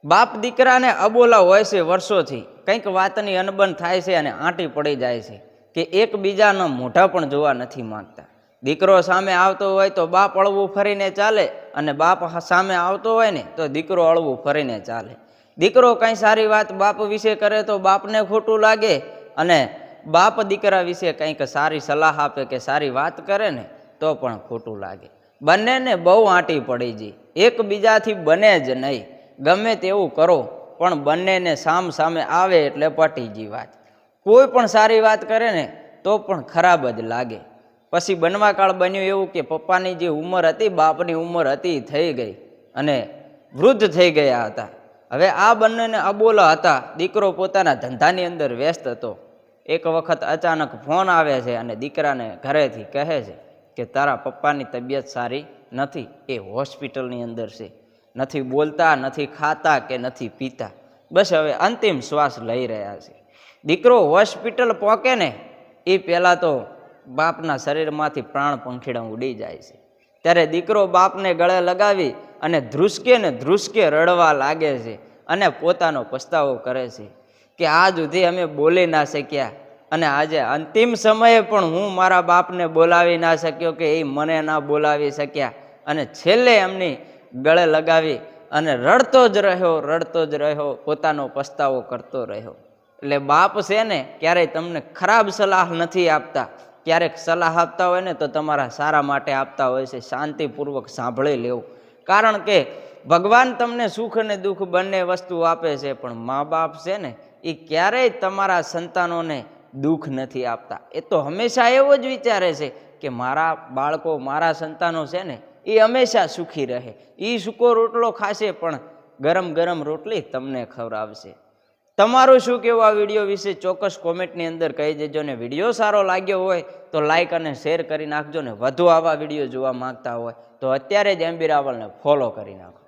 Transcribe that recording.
બાપ દીકરાને અબોલા હોય છે વર્ષોથી, કંઈક વાતની અનબન થાય છે અને આંટી પડી જાય છે કે એકબીજાના મોઢા પણ જોવા નથી માંગતા. દીકરો સામે આવતો હોય તો બાપ અળવું ફરીને ચાલે, અને બાપ સામે આવતો હોય ને તો દીકરો અળવું ફરીને ચાલે. દીકરો કંઈ સારી વાત બાપ વિશે કરે તો બાપને ખોટું લાગે, અને બાપ દીકરા વિશે કંઈક સારી સલાહ આપે કે સારી વાત કરે ને તો પણ ખોટું લાગે. બંનેને બહુ આંટી પડી ગઈ, એકબીજાથી બને જ નહીં. ગમે તેવું કરો પણ બંનેને સામ સામે આવે એટલે પટી ગઈ વાત. કોઈ પણ સારી વાત કરે ને તો પણ ખરાબ જ લાગે. પછી બનવા કાળ બન્યું એવું કે પપ્પાની જે ઉંમર હતી, બાપની ઉંમર હતી, થઈ ગઈ અને વૃદ્ધ થઈ ગયા હતા. હવે આ બંનેને અબોલા હતા. દીકરો પોતાના ધંધાની અંદર વ્યસ્ત હતો. એક વખત અચાનક ફોન આવે છે અને દીકરાને ઘરેથી કહે છે કે તારા પપ્પાની તબિયત સારી નથી, એ હોસ્પિટલની અંદર છે, નથી બોલતા, નથી ખાતા કે નથી પીતા, બસ હવે અંતિમ શ્વાસ લઈ રહ્યા છે. દીકરો હોસ્પિટલ પહોંચે ને એ પહેલાં તો બાપના શરીરમાંથી પ્રાણ પંખીડા ઉડી જાય છે. ત્યારે દીકરો બાપને ગળે લગાવી અને ધ્રુસકે ને ધ્રુસકે રડવા લાગે છે અને પોતાનો પસ્તાવો કરે છે કે આજ સુધી અમે બોલી ના શક્યા, અને આજે અંતિમ સમયે પણ હું મારા બાપને બોલાવી ના શક્યો કે એ મને ના બોલાવી શક્યા, અને છેલ્લે એમની ગળે લગાવી અને રડતો જ રહ્યો, પોતાનો પસ્તાવો કરતો રહ્યો. એટલે બાપ છે ને ક્યારેય તમને ખરાબ સલાહ નથી આપતા. ક્યારેક સલાહ આપતા હોય ને તો તમારા સારા માટે આપતા હોય છે. શાંતિપૂર્વક સાંભળી લેવું, કારણ કે ભગવાન તમને સુખ અને દુઃખ બંને વસ્તુ આપે છે, પણ મા બાપ છે ને એ ક્યારેય તમારા સંતાનોને દુઃખ નથી આપતા. એ તો હંમેશા એવો જ વિચારે છે કે મારા બાળકો, મારા સંતાનો છે ને એ હંમેશા સુખી રહે. એ સૂકો રોટલો ખાશે પણ ગરમ ગરમ રોટલી તમને ખવડાવશે. તમારું શું કહેવું આ વિડીયો વિશે ચોક્કસ કોમેન્ટની અંદર કહી દેજો. ને વિડીયો સારો લાગ્યો હોય તો લાઈક અને શેર કરી નાખજો. ને વધુ આવા વિડીયો જોવા માંગતા હોય તો અત્યારે જ MB રાવલને ફોલો કરી નાખો.